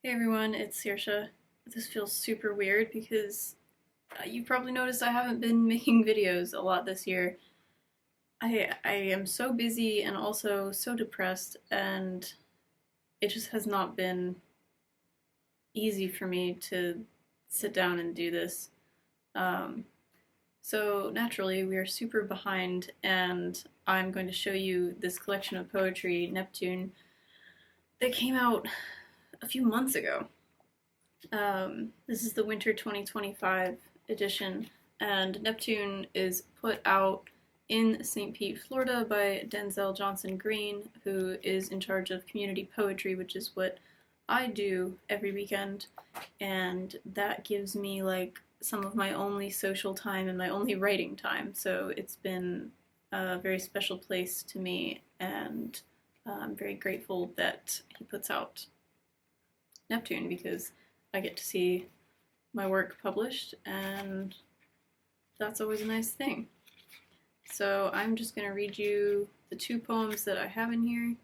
Hey everyone, it's Saoirse. This feels super weird because you've probably noticed I haven't been making videos a lot this year. I am so busy and also so depressed, and it just has not been easy for me to sit down and do this. Um, so naturally, we are super behind, and I'm going to show you this collection of poetry, Neptune, that came out a few months ago. This is the Winter 2025 edition, and Neptune is put out in St. Pete, Florida by Denzel Johnson Green, who is in charge of community poetry, which is what I do every weekend, and that gives me like some of my only social time and my only writing time, so it's been a very special place to me, and I'm very grateful that he puts out Neptune because I get to see my work published, and that's always a nice thing. So I'm just going to read you the two poems that I have in here.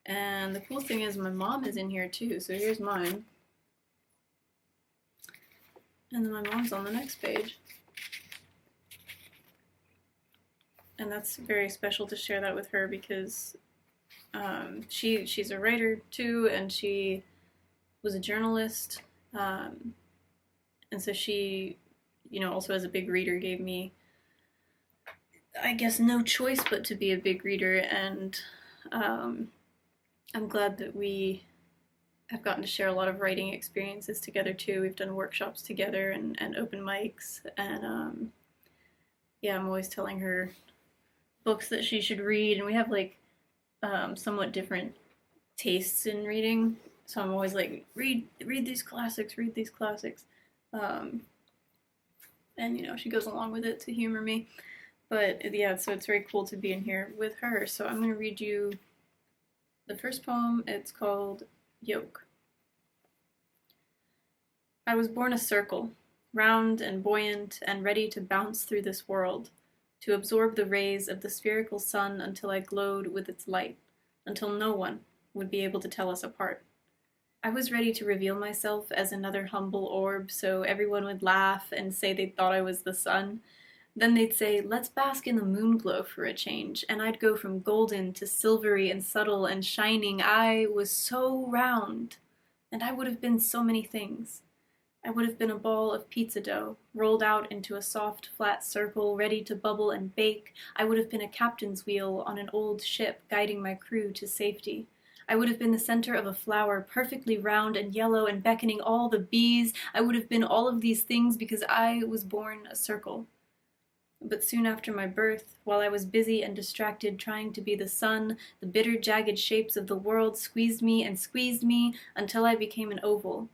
And the cool thing is my mom is in here too, so here's mine. And then my mom's on the next page. And that's very special to share that with her because she's a writer too, and she was a journalist, and so she, also as a big reader gave me, I guess, no choice but to be a big reader, and I'm glad that we have gotten to share a lot of writing experiences together too. We've done workshops together and open mics, and yeah, I'm always telling her books that she should read, and we have like somewhat different tastes in reading. So I'm always like, read these classics, read these classics. And she goes along with it to humor me. But yeah, so it's very cool to be in here with her. So I'm going to read you the first poem. It's called Yoke. I was born a circle, round and buoyant and ready to bounce through this world, to absorb the rays of the spherical sun until I glowed with its light, until no one would be able to tell us apart. I was ready to reveal myself as another humble orb so everyone would laugh and say they thought I was the sun. Then they'd say, let's bask in the moon glow for a change, and I'd go from golden to silvery and subtle and shining. I was so round, and I would have been so many things. I would have been a ball of pizza dough, rolled out into a soft, flat circle, ready to bubble and bake. I would have been a captain's wheel on an old ship, guiding my crew to safety. I would have been the center of a flower, perfectly round and yellow and beckoning all the bees. I would have been all of these things because I was born a circle. But soon after my birth, while I was busy and distracted trying to be the sun, the bitter, jagged shapes of the world squeezed me and squeezed me until I became an oval.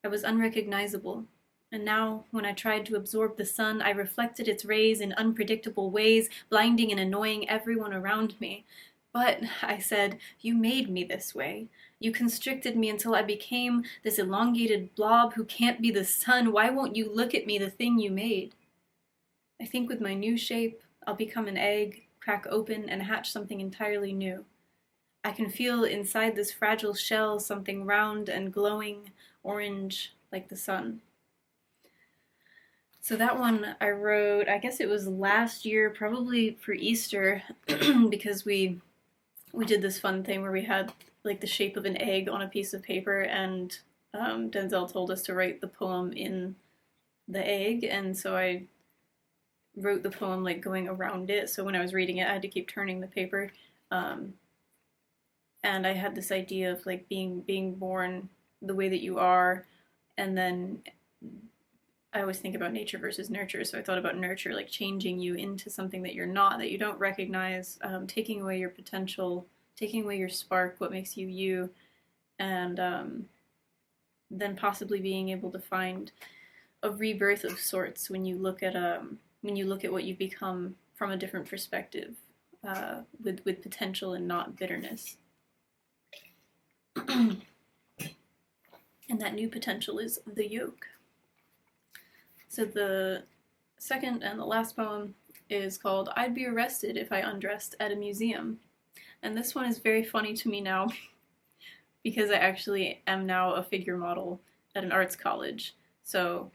I was unrecognizable. And now, when I tried to absorb the sun, I reflected its rays in unpredictable ways, blinding and annoying everyone around me. But, I said, you made me this way. You constricted me until I became this elongated blob who can't be the sun. Why won't you look at me, the thing you made? I think with my new shape, I'll become an egg, crack open, and hatch something entirely new. I can feel inside this fragile shell something round and glowing, orange, like the sun. So that one I wrote, I guess it was last year, probably for Easter, because we did this fun thing where we had like the shape of an egg on a piece of paper, and Denzel told us to write the poem in the egg, and so I wrote the poem like going around it, so when I was reading it I had to keep turning the paper, and I had this idea of like being born the way that you are, and then I always think about nature versus nurture, so I thought about nurture like changing you into something that you're not, that you don't recognize, taking away your potential, taking away your spark, what makes you you, and then possibly being able to find a rebirth of sorts when you look at what you've become from a different perspective, with potential and not bitterness. And that new potential is the yoke. So the second and the last poem is called I'd Be Arrested If I Undressed at a Museum. And this one is very funny to me now because I actually am now a figure model at an arts college. So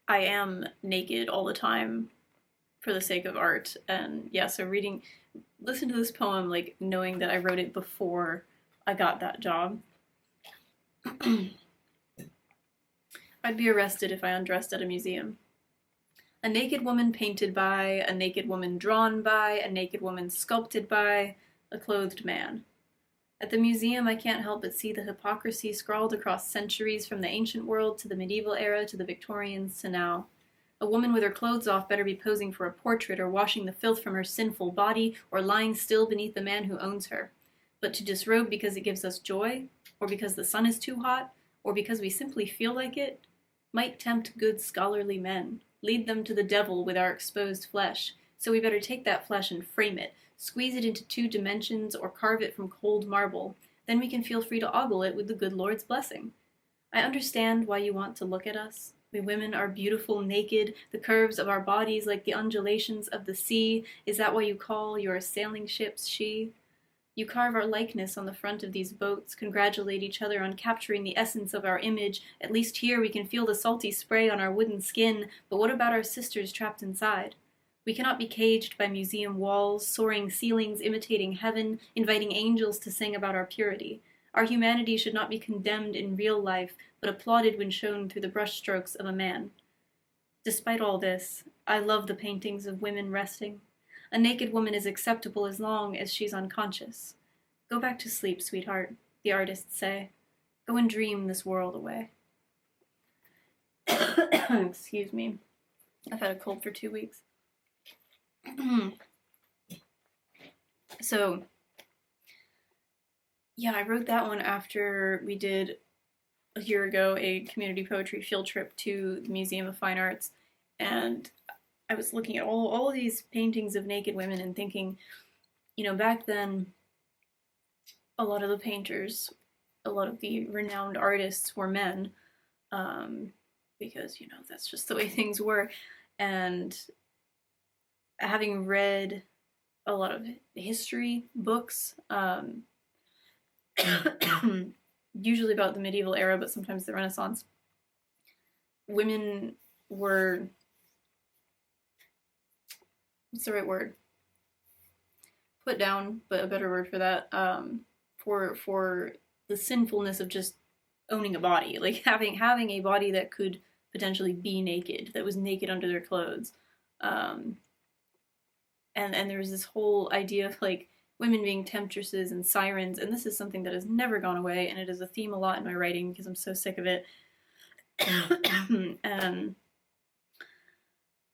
I am naked all the time for the sake of art. And yeah, so listen to this poem, like knowing that I wrote it before I got that job. I'd be arrested if I undressed at a museum. A naked woman painted by, a naked woman drawn by, a naked woman sculpted by, a clothed man. At the museum, I can't help but see the hypocrisy scrawled across centuries from the ancient world to the medieval era to the Victorians to now. A woman with her clothes off better be posing for a portrait or washing the filth from her sinful body or lying still beneath the man who owns her. But to disrobe because it gives us joy, or because the sun is too hot, or because we simply feel like it, might tempt good scholarly men, lead them to the devil with our exposed flesh. So we better take that flesh and frame it, squeeze it into 2 dimensions, or carve it from cold marble. Then we can feel free to ogle it with the good Lord's blessing. I understand why you want to look at us. We women are beautiful naked, the curves of our bodies like the undulations of the sea. Is that why you call your sailing ships she? You carve our likeness on the front of these boats, congratulate each other on capturing the essence of our image. At least here we can feel the salty spray on our wooden skin, but what about our sisters trapped inside? We cannot be caged by museum walls, soaring ceilings imitating heaven, inviting angels to sing about our purity. Our humanity should not be condemned in real life, but applauded when shown through the brushstrokes of a man. Despite all this, I love the paintings of women resting. A naked woman is acceptable as long as she's unconscious. Go back to sleep, sweetheart, the artists say. Go and dream this world away. Excuse me. I've had a cold for 2 weeks. So, yeah, I wrote that one after we did a year ago a community poetry field trip to the Museum of Fine Arts, and I was looking at all of these paintings of naked women and thinking, back then, a lot of the painters, a lot of the renowned artists were men, because, that's just the way things were. And having read a lot of history books, usually about the medieval era, but sometimes the Renaissance, women were, what's the right word? Put down, but a better word for that, for the sinfulness of just owning a body, like having a body that could potentially be naked, that was naked under their clothes. And there was this whole idea of like women being temptresses and sirens, and this is something that has never gone away, and it is a theme a lot in my writing because I'm so sick of it.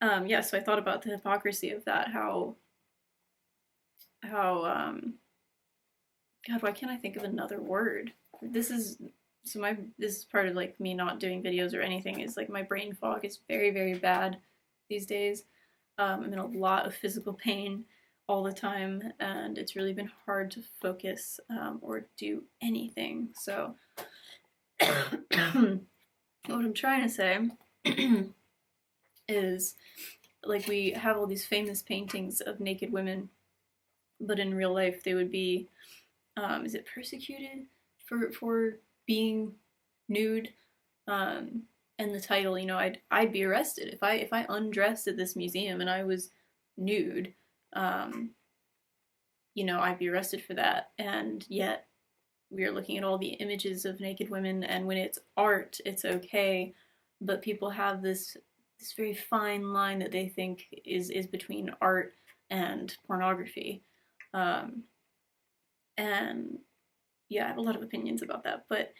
And yeah, so I thought about the hypocrisy of that, how God, why can't I think of another word? This is part of like me not doing videos or anything, is like my brain fog is very, very bad these days. I'm in a lot of physical pain all the time, and it's really been hard to focus or do anything. So what I'm trying to say is, like, we have all these famous paintings of naked women, but in real life they would be, is it persecuted for being nude? And the title, I'd be arrested if I undressed at this museum and I was nude. I'd be arrested for that. And yet we are looking at all the images of naked women, and when it's art, it's okay. But people have this very fine line that they think is between art and pornography. And yeah, I have a lot of opinions about that, but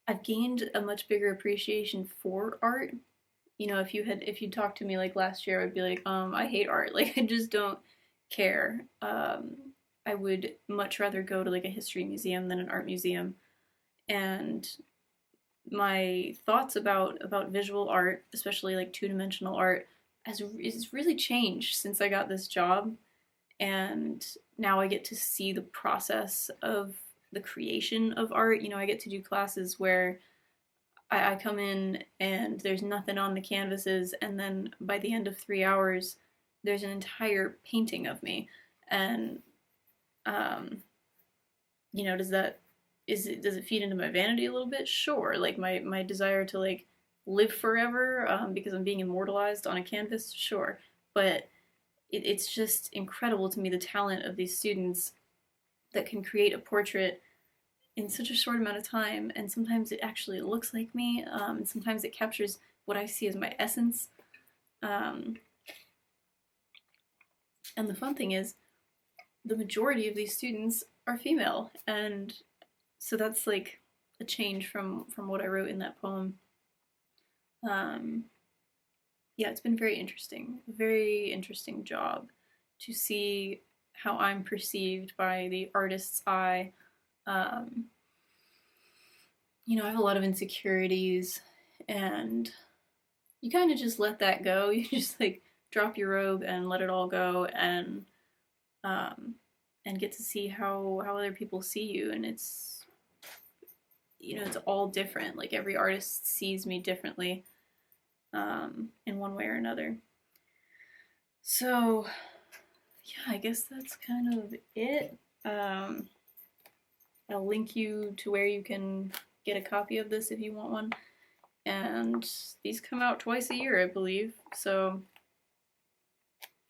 I've gained a much bigger appreciation for art. If you'd talked to me like last year, I'd be like, I hate art. Like, I just don't care. I would much rather go to like a history museum than an art museum. And my thoughts about visual art, especially like 2-dimensional art, has really changed since I got this job. And now I get to see the process of the creation of art. I get to do classes where I come in and there's nothing on the canvases, and then by the end of 3 hours, there's an entire painting of me. And does it feed into my vanity a little bit? Sure. Like my desire to like live forever because I'm being immortalized on a canvas? Sure. But it's just incredible to me the talent of these students that can create a portrait in such a short amount of time, and sometimes it actually looks like me, and sometimes it captures what I see as my essence. Um, and the fun thing is, the majority of these students are female, and so that's like a change from what I wrote in that poem. Um, yeah, it's been very interesting job to see how I'm perceived by the artist's eye. Um, I have a lot of insecurities, and you kind of just let that go. You just like drop your robe and let it all go, um, and get to see how other people see you, and it's all different. Like every artist sees me differently, in one way or another. So yeah, I guess that's kind of it. I'll link you to where you can get a copy of this if you want one. And these come out twice a year, I believe. So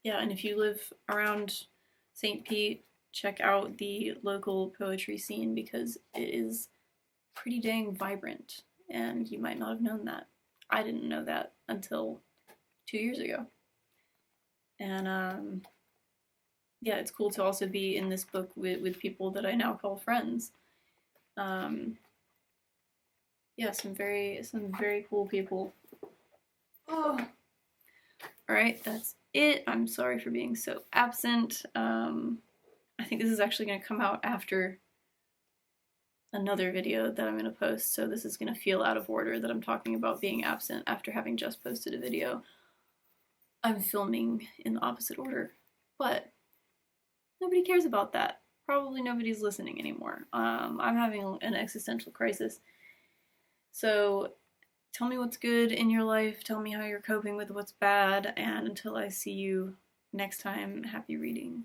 yeah, and if you live around St. Pete, check out the local poetry scene because it is pretty dang vibrant, and you might not have known that. I didn't know that until 2 years ago. And yeah, it's cool to also be in this book with people that I now call friends. Yeah, some very cool people. Oh. All right, that's it. I'm sorry for being so absent. I think this is actually going to come out after another video that I'm going to post, so this is going to feel out of order that I'm talking about being absent after having just posted a video. I'm filming in the opposite order, but nobody cares about that. Probably nobody's listening anymore. I'm having an existential crisis. So tell me what's good in your life. Tell me how you're coping with what's bad. And until I see you next time, happy reading.